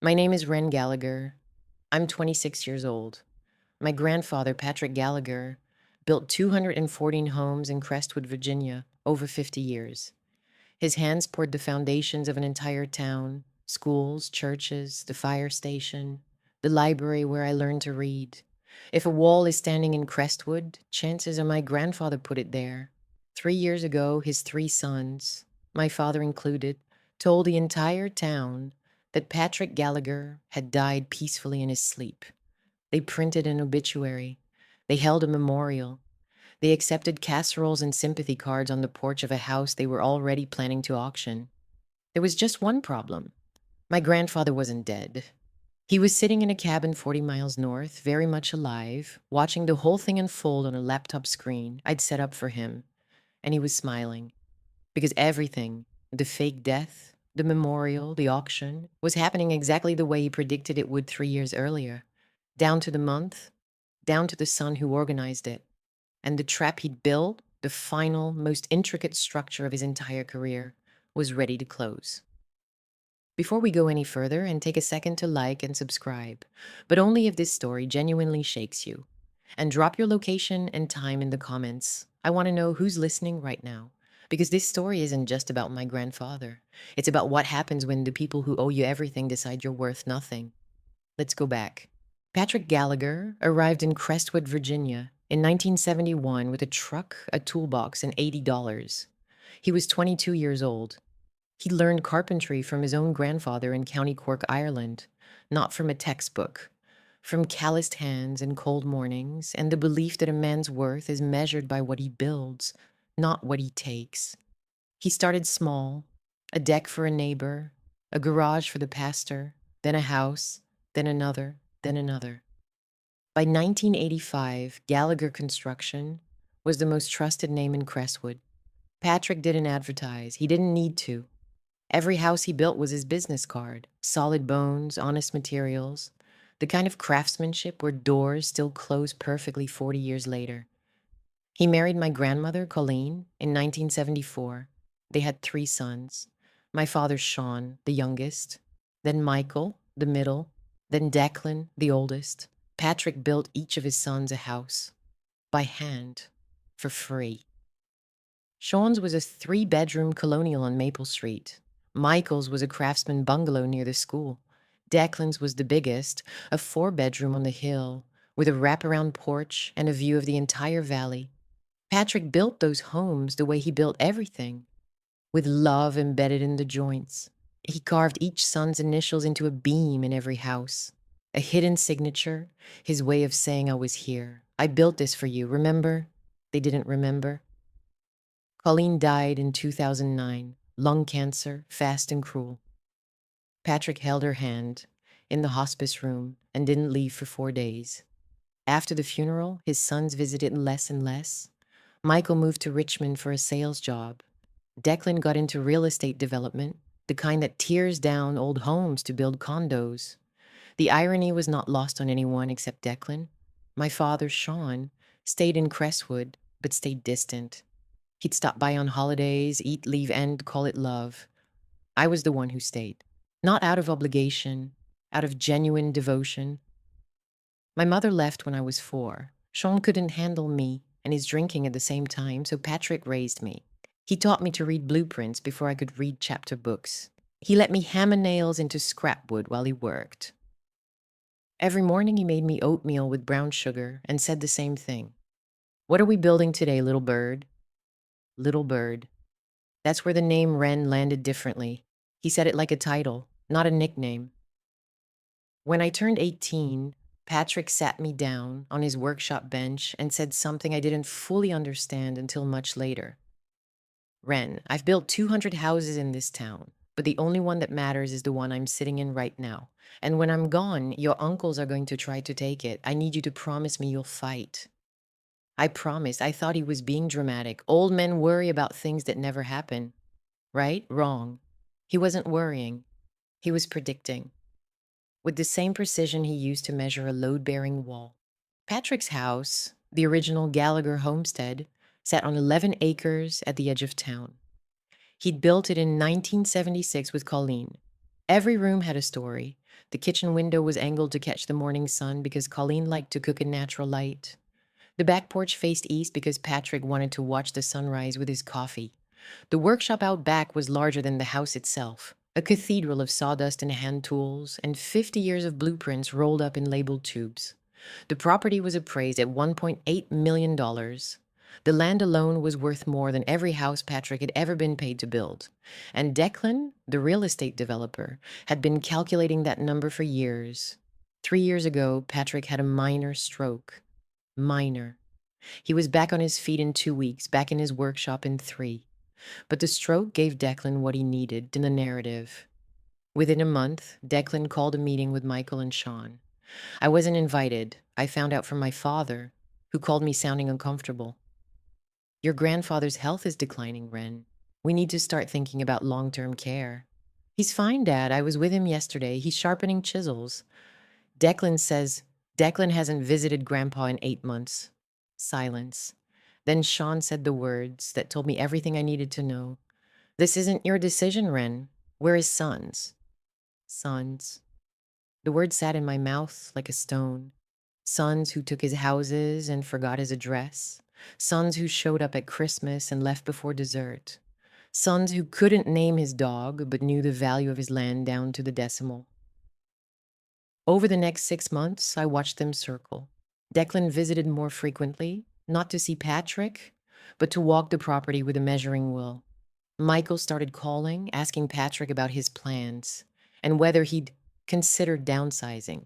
My name is Ren Gallagher. I'm 26 years old. My grandfather, Patrick Gallagher, built 214 homes in Crestwood, Virginia, over 50 years. His hands poured the foundations of an entire town, schools, churches, the fire station, the library where I learned to read. If a wall is standing in Crestwood, chances are my grandfather put it there. 3 years ago, his three sons, my father included, told the entire town that Patrick Gallagher had died peacefully in his sleep. They printed an obituary. They held a memorial. They accepted casseroles and sympathy cards on the porch of a house they were already planning to auction. There was just one problem. My grandfather wasn't dead. He was sitting in a cabin 40 miles north, very much alive, watching the whole thing unfold on a laptop screen I'd set up for him. And he was smiling. Because everything, the fake death, the memorial, the auction, was happening exactly the way he predicted it would 3 years earlier. Down to the month, down to the son who organized it. And the trap he'd built, the final, most intricate structure of his entire career, was ready to close. Before we go any further, and take a second to like and subscribe, but only if this story genuinely shakes you. And drop your location and time in the comments. I want to know who's listening right now. Because this story isn't just about my grandfather. It's about what happens when the people who owe you everything decide you're worth nothing. Let's go back. Patrick Gallagher arrived in Crestwood, Virginia in 1971 with a truck, a toolbox, and $80. He was 22 years old. He learned carpentry from his own grandfather in County Cork, Ireland, not from a textbook, from calloused hands and cold mornings, and the belief that a man's worth is measured by what he builds, not what he takes. He started small, a deck for a neighbor, a garage for the pastor, then a house, then another, then another. By 1985, Gallagher Construction was the most trusted name in Crestwood. Patrick didn't advertise. He didn't need to. Every house he built was his business card. Solid bones, honest materials, the kind of craftsmanship where doors still close perfectly 40 years later. He married my grandmother, Colleen, in 1974. They had three sons. My father, Sean, the youngest, then Michael, the middle, then Declan, the oldest. Patrick built each of his sons a house, by hand, for free. Sean's was a 3-bedroom colonial on Maple Street. Michael's was a craftsman bungalow near the school. Declan's was the biggest, a 4-bedroom on the hill, with a wraparound porch and a view of the entire valley. Patrick built those homes the way he built everything, with love embedded in the joints. He carved each son's initials into a beam in every house, a hidden signature, his way of saying I was here. I built this for you, remember? They didn't remember. Colleen died in 2009, lung cancer, fast and cruel. Patrick held her hand in the hospice room and didn't leave for 4 days. After the funeral, his sons visited less and less. Michael moved to Richmond for a sales job. Declan got into real estate development, the kind that tears down old homes to build condos. The irony was not lost on anyone except Declan. My father, Sean, stayed in Crestwood, but stayed distant. He'd stop by on holidays, eat, leave, and call it love. I was the one who stayed. Not out of obligation, out of genuine devotion. My mother left when I was 4. Sean couldn't handle me and his drinking at the same time, so Patrick raised me. He taught me to read blueprints before I could read chapter books. He let me hammer nails into scrap wood while he worked. Every morning he made me oatmeal with brown sugar and said the same thing. What are we building today, little bird? Little bird. That's where the name Wren landed differently. He said it like a title, not a nickname. When I turned 18, Patrick sat me down on his workshop bench and said something I didn't fully understand until much later. Wren, I've built 200 houses in this town, but the only one that matters is the one I'm sitting in right now. And when I'm gone, your uncles are going to try to take it. I need you to promise me you'll fight. I promised. I thought he was being dramatic. Old men worry about things that never happen. Right? Wrong. He wasn't worrying. He was predicting. With the same precision he used to measure a load-bearing wall. Patrick's house, the original Gallagher homestead, sat on 11 acres at the edge of town. He'd built it in 1976 with Colleen. Every room had a story. The kitchen window was angled to catch the morning sun because Colleen liked to cook in natural light. The back porch faced east because Patrick wanted to watch the sunrise with his coffee. The workshop out back was larger than the house itself, a cathedral of sawdust and hand tools, and 50 years of blueprints rolled up in labeled tubes. The property was appraised at $1.8 million. The land alone was worth more than every house Patrick had ever been paid to build. And Declan, the real estate developer, had been calculating that number for years. 3 years ago, Patrick had a minor stroke. Minor. He was back on his feet in 2 weeks, back in his workshop in 3. But the stroke gave Declan what he needed in the narrative. Within a month, Declan called a meeting with Michael and Sean. I wasn't invited. I found out from my father, who called me sounding uncomfortable. Your grandfather's health is declining, Ren. We need to start thinking about long-term care. He's fine, Dad. I was with him yesterday. He's sharpening chisels. Declan says Declan hasn't visited Grandpa in 8 months. Silence. Then Sean said the words that told me everything I needed to know. This isn't your decision, Ren. We're his sons. Sons. The word sat in my mouth like a stone. Sons who took his houses and forgot his address. Sons who showed up at Christmas and left before dessert. Sons who couldn't name his dog but knew the value of his land down to the decimal. Over the next 6 months, I watched them circle. Declan visited more frequently, not to see Patrick, but to walk the property with a measuring wheel. Michael started calling, asking Patrick about his plans and whether he'd considered downsizing.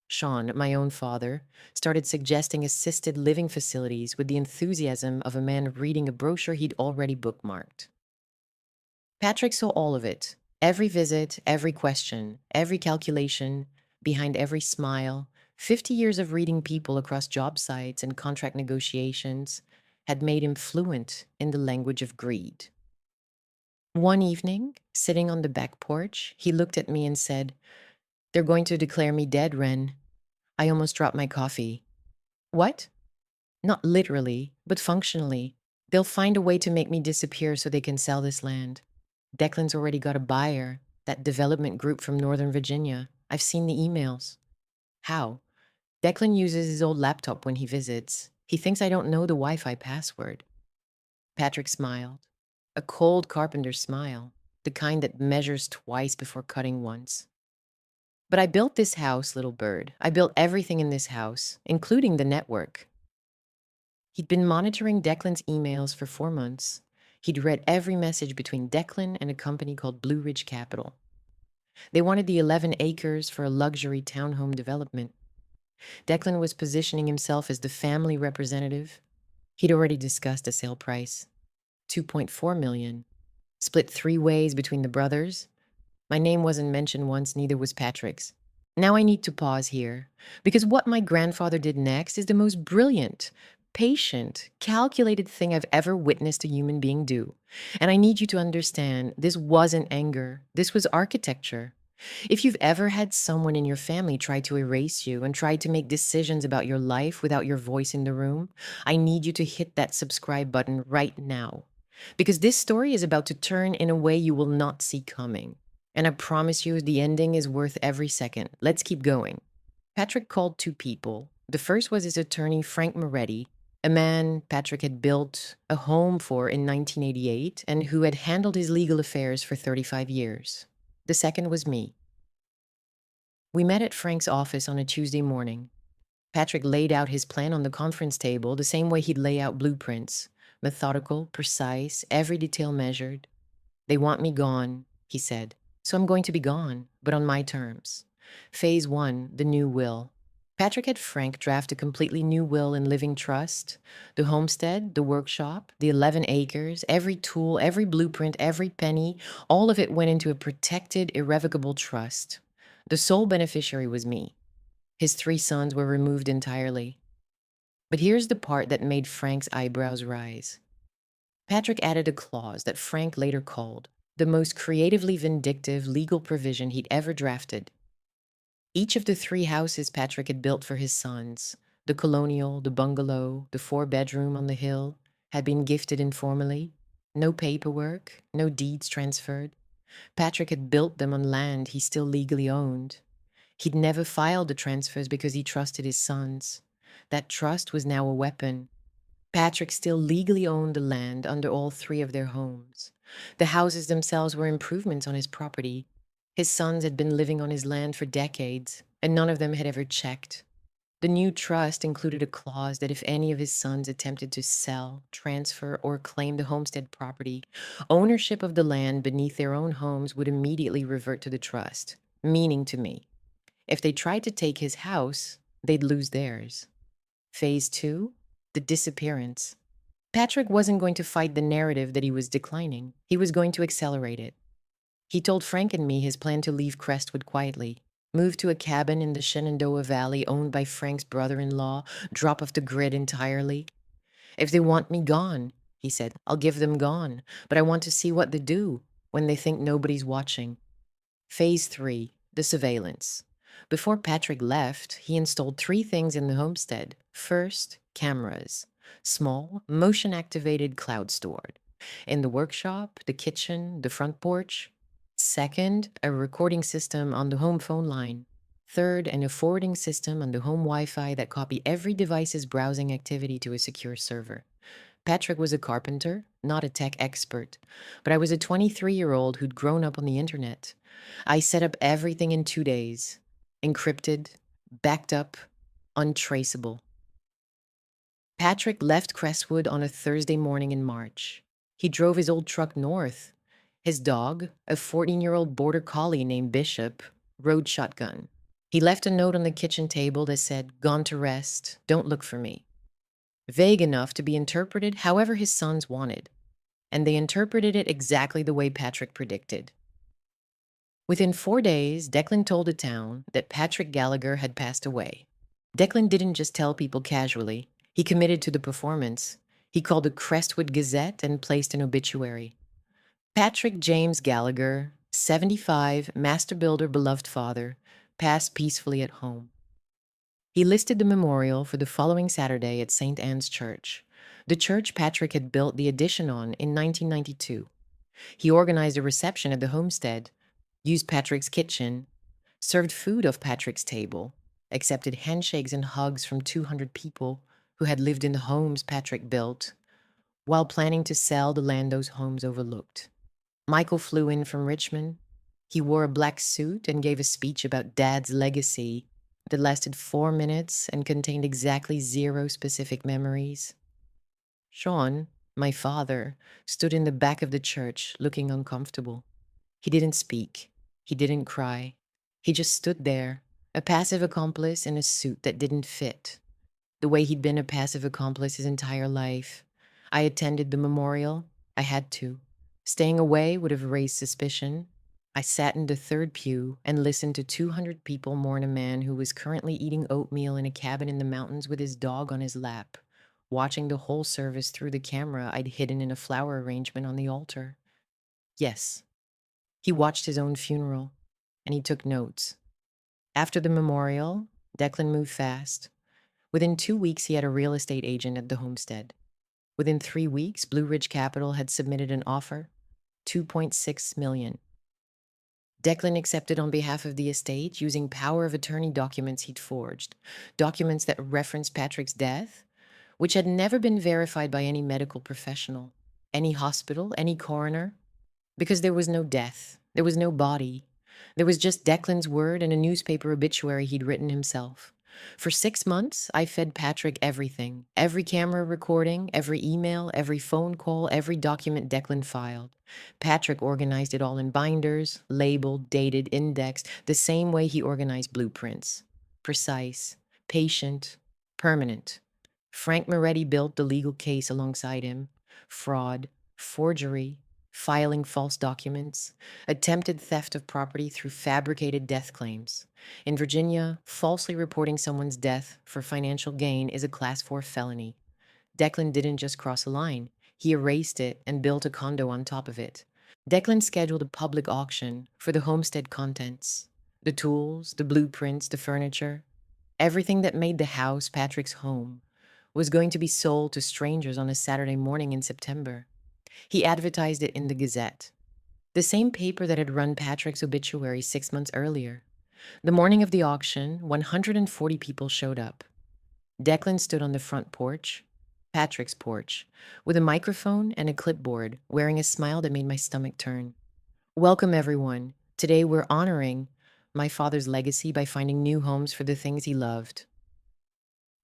Sean, my own father, started suggesting assisted living facilities with the enthusiasm of a man reading a brochure he'd already bookmarked. Patrick saw all of it. Every visit, every question, every calculation, behind every smile. 50 years of reading people across job sites and contract negotiations had made him fluent in the language of greed. One evening, sitting on the back porch, he looked at me and said, "They're going to declare me dead, Ren." I almost dropped my coffee. What? Not literally, but functionally. They'll find a way to make me disappear so they can sell this land. Declan's already got a buyer, that development group from Northern Virginia. I've seen the emails. How? Declan uses his old laptop when he visits. He thinks I don't know the Wi-Fi password. Patrick smiled. A cold carpenter's smile, the kind that measures twice before cutting once. But I built this house, little bird. I built everything in this house, including the network. He'd been monitoring Declan's emails for 4 months. He'd read every message between Declan and a company called Blue Ridge Capital. They wanted the 11 acres for a luxury townhome development. Declan was positioning himself as the family representative. He'd already discussed a sale price, $2.4 million, split 3 ways between the brothers. My name wasn't mentioned once, neither was Patrick's. Now I need to pause here, because what my grandfather did next is the most brilliant, patient, calculated thing I've ever witnessed a human being do. And I need you to understand, this wasn't anger. This was architecture. If you've ever had someone in your family try to erase you and try to make decisions about your life without your voice in the room, I need you to hit that subscribe button right now. Because this story is about to turn in a way you will not see coming. And I promise you, the ending is worth every second. Let's keep going. Patrick called 2 people. The first was his attorney, Frank Moretti, a man Patrick had built a home for in 1988 and who had handled his legal affairs for 35 years. The second was me. We met at Frank's office on a Tuesday morning. Patrick laid out his plan on the conference table the same way he'd lay out blueprints. Methodical, precise, every detail measured. They want me gone, he said. So I'm going to be gone, but on my terms. Phase 1, the new will. Patrick had Frank draft a completely new will in living trust. The homestead, the workshop, the 11 acres, every tool, every blueprint, every penny, all of it went into a protected, irrevocable trust. The sole beneficiary was me. His 3 sons were removed entirely. But here's the part that made Frank's eyebrows rise. Patrick added a clause that Frank later called the most creatively vindictive legal provision he'd ever drafted. Each of the 3 houses Patrick had built for his sons, the colonial, the bungalow, the 4-bedroom on the hill, had been gifted informally. No paperwork, no deeds transferred. Patrick had built them on land he still legally owned. He'd never filed the transfers because he trusted his sons. That trust was now a weapon. Patrick still legally owned the land under all three of their homes. The houses themselves were improvements on his property. His sons had been living on his land for decades, and none of them had ever checked. The new trust included a clause that if any of his sons attempted to sell, transfer, or claim the homestead property, ownership of the land beneath their own homes would immediately revert to the trust, meaning to me, if they tried to take his house, they'd lose theirs. Phase 2, the disappearance. Patrick wasn't going to fight the narrative that he was declining. He was going to accelerate it. He told Frank and me his plan to leave Crestwood quietly, move to a cabin in the Shenandoah Valley owned by Frank's brother-in-law, drop off the grid entirely. If they want me gone, he said, I'll give them gone, but I want to see what they do when they think nobody's watching. Phase 3, the surveillance. Before Patrick left, he installed 3 things in the homestead. First, cameras. Small, motion-activated, cloud-stored. In the workshop, the kitchen, the front porch. Second, a recording system on the home phone line. Third, and a forwarding system on the home Wi-Fi that copy every device's browsing activity to a secure server. Patrick was a carpenter, not a tech expert, but I was a 23-year-old who'd grown up on the internet. I set up everything in 2 days. Encrypted, backed up, untraceable. Patrick left Crestwood on a Thursday morning in March. He drove his old truck north. His dog, a 14-year-old border collie named Bishop, rode shotgun. He left a note on the kitchen table that said, "Gone to rest, don't look for me." Vague enough to be interpreted however his sons wanted. And they interpreted it exactly the way Patrick predicted. Within 4 days, Declan told the town that Patrick Gallagher had passed away. Declan didn't just tell people casually. He committed to the performance. He called the Crestwood Gazette and placed an obituary. Patrick James Gallagher, 75, master builder, beloved father, passed peacefully at home. He listed the memorial for the following Saturday at St. Anne's Church, the church Patrick had built the addition on in 1992. He organized a reception at the homestead, used Patrick's kitchen, served food off Patrick's table, accepted handshakes and hugs from 200 people who had lived in the homes Patrick built, while planning to sell the land those homes overlooked. Michael flew in from Richmond. He wore a black suit and gave a speech about Dad's legacy that lasted 4 minutes and contained exactly 0 specific memories. Sean, my father, stood in the back of the church looking uncomfortable. He didn't speak. He didn't cry. He just stood there, a passive accomplice in a suit that didn't fit. The way he'd been a passive accomplice his entire life. I attended the memorial. I had to. Staying away would have raised suspicion. I sat in the third pew and listened to 200 people mourn a man who was currently eating oatmeal in a cabin in the mountains with his dog on his lap, watching the whole service through the camera I'd hidden in a flower arrangement on the altar. Yes, he watched his own funeral, and he took notes. After the memorial, Declan moved fast. Within 2 weeks, he had a real estate agent at the homestead. Within 3 weeks, Blue Ridge Capital had submitted an offer, $2.6 million. Declan accepted on behalf of the estate using power of attorney documents he'd forged, documents that referenced Patrick's death, which had never been verified by any medical professional, any hospital, any coroner, because there was no death, there was no body. There was just Declan's word and a newspaper obituary he'd written himself. For 6 months, I fed Patrick everything, every camera recording, every email, every phone call, every document Declan filed. Patrick organized it all in binders, labeled, dated, indexed, the same way he organized blueprints. Precise, patient, permanent. Frank Moretti built the legal case alongside him. Fraud, forgery, filing false documents, attempted theft of property through fabricated death claims. In Virginia, falsely reporting someone's death for financial gain is a Class 4 felony. Declan didn't just cross a line. He erased it and built a condo on top of it. Declan scheduled a public auction for the homestead contents. The tools, the blueprints, the furniture. Everything that made the house Patrick's home was going to be sold to strangers on a Saturday morning in September. He advertised it in the Gazette, the same paper that had run Patrick's obituary 6 months earlier. The morning of the auction, 140 people showed up. Declan stood on the front porch, Patrick's porch, with a microphone and a clipboard, wearing a smile that made my stomach turn. Welcome, everyone. Today we're honoring my father's legacy by finding new homes for the things he loved.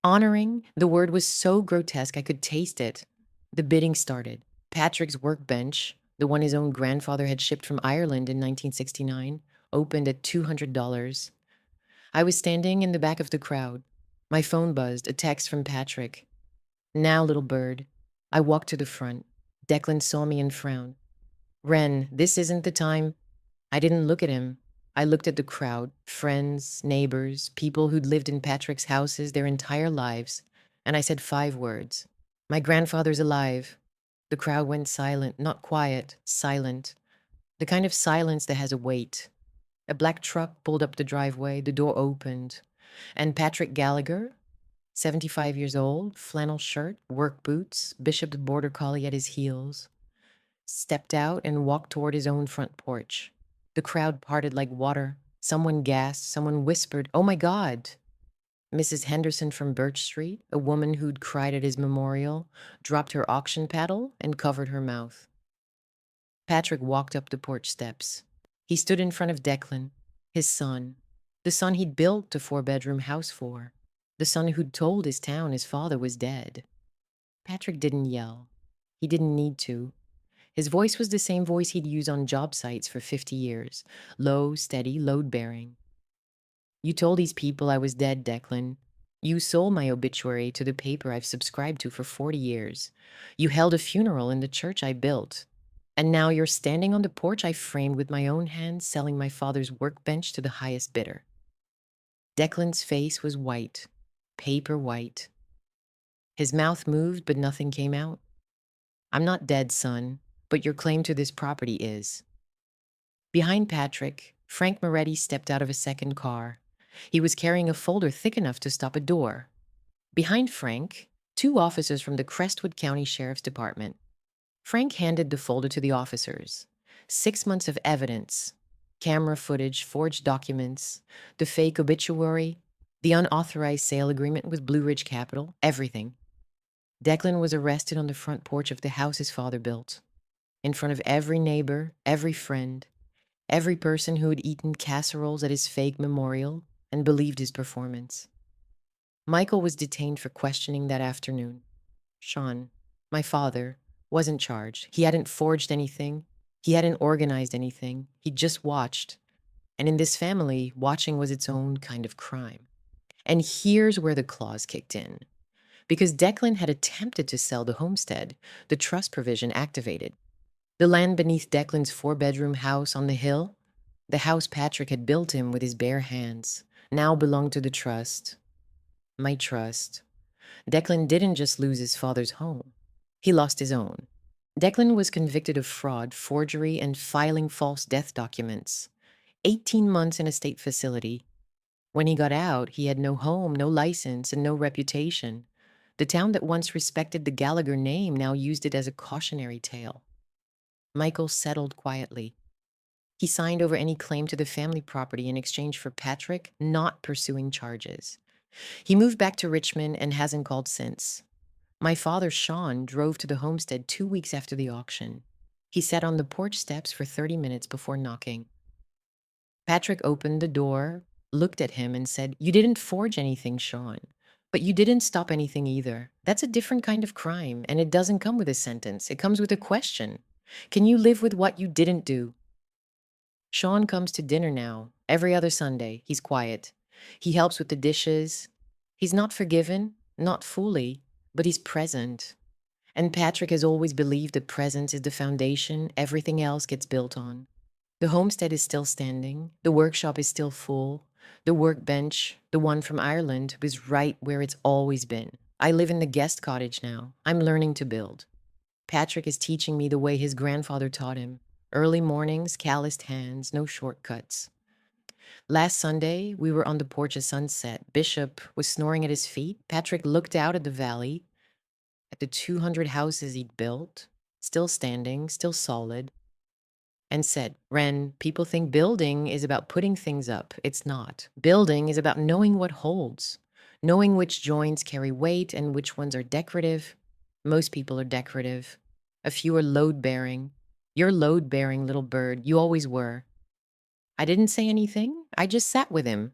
Honoring, the word was so grotesque I could taste it. The bidding started. Patrick's workbench, the one his own grandfather had shipped from Ireland in 1969, opened at $200. I was standing in the back of the crowd. My phone buzzed, a text from Patrick. Now, little bird. I walked to the front. Declan saw me and frowned. Ren, this isn't the time. I didn't look at him. I looked at the crowd, friends, neighbors, people who'd lived in Patrick's houses their entire lives, and I said 5 words. My grandfather's alive. The crowd went silent, not quiet, silent. The kind of silence that has a weight. A black truck pulled up the driveway, the door opened, and Patrick Gallagher, 75 years old, flannel shirt, work boots, Bishop's border collie at his heels, stepped out and walked toward his own front porch. The crowd parted like water. Someone gasped, someone whispered, "Oh my God!" Mrs. Henderson from Birch Street, a woman who'd cried at his memorial, dropped her auction paddle and covered her mouth. Patrick walked up the porch steps. He stood in front of Declan, his son, the son he'd built a 4-bedroom house for, the son who'd told his town his father was dead. Patrick didn't yell. He didn't need to. His voice was the same voice he'd used on job sites for 50 years, low, steady, load-bearing. You told these people I was dead, Declan. You sold my obituary to the paper I've subscribed to for 40 years. You held a funeral in the church I built. And now you're standing on the porch I framed with my own hands, selling my father's workbench to the highest bidder. Declan's face was white, paper white. His mouth moved, but nothing came out. I'm not dead, son, but your claim to this property is. Behind Patrick, Frank Moretti stepped out of a second car. He was carrying a folder thick enough to stop a door. Behind Frank, 2 officers from the Crestwood County Sheriff's Department. Frank handed the folder to the officers. 6 months of evidence, camera footage, forged documents, the fake obituary, the unauthorized sale agreement with Blue Ridge Capital, everything. Declan was arrested on the front porch of the house his father built, in front of every neighbor, every friend, every person who had eaten casseroles at his fake memorial and believed his performance. Michael was detained for questioning that afternoon. Sean, my father, wasn't charged. He hadn't forged anything. He hadn't organized anything. He just watched. And in this family, watching was its own kind of crime. And here's where the clause kicked in. Because Declan had attempted to sell the homestead, the trust provision activated. The land beneath Declan's 4-bedroom house on the hill, the house Patrick had built him with his bare hands, now belonged to the trust. My trust. Declan didn't just lose his father's home. He lost his own. Declan was convicted of fraud, forgery, and filing false death documents. 18 months in a state facility. When he got out, he had no home, no license, and no reputation. The town that once respected the Gallagher name now used it as a cautionary tale. Michael settled quietly. He signed over any claim to the family property in exchange for Patrick not pursuing charges. He moved back to Richmond and hasn't called since. My father, Sean, drove to the homestead 2 weeks after the auction. He sat on the porch steps for 30 minutes before knocking. Patrick opened the door, looked at him, and said, "You didn't forge anything, Sean. But you didn't stop anything either. That's a different kind of crime, and it doesn't come with a sentence. It comes with a question. Can you live with what you didn't do?" Sean comes to dinner now, every other Sunday. He's quiet. He helps with the dishes. He's not forgiven, not fully, but he's present. And Patrick has always believed that presence is the foundation everything else gets built on. The homestead is still standing. The workshop is still full. The workbench, the one from Ireland, was right where it's always been. I live in the guest cottage now. I'm learning to build. Patrick is teaching me the way his grandfather taught him. Early mornings, calloused hands, no shortcuts. Last Sunday, we were on the porch at sunset. Bishop was snoring at his feet. Patrick looked out at the valley, at the 200 houses he'd built, still standing, still solid. and said, "Ren, people think building is about putting things up. It's not. Building is about knowing what holds, knowing which joints carry weight and which ones are decorative. Most people are decorative. A few are load-bearing. You're load-bearing, little bird. You always were." I didn't say anything. I just sat with him.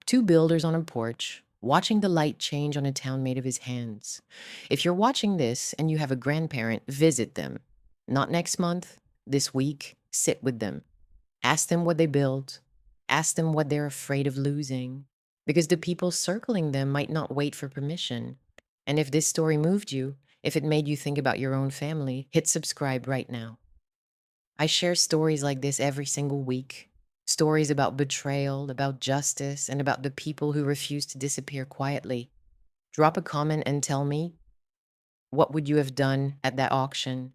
Two builders on a porch, watching the light change on a town made of his hands. If you're watching this and you have a grandparent, visit them. Not next month, this week. Sit with them. Ask them what they built. Ask them what they're afraid of losing. Because the people circling them might not wait for permission. And if this story moved you, if it made you think about your own family, hit subscribe right now. I share stories like this every single week. Stories about betrayal, about justice, and about the people who refuse to disappear quietly. Drop a comment and tell me, what would you have done at that auction?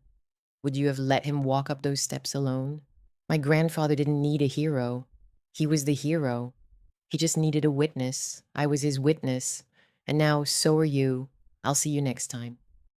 Would you have let him walk up those steps alone? My grandfather didn't need a hero. He was the hero. He just needed a witness. I was his witness. And now so are you. I'll see you next time.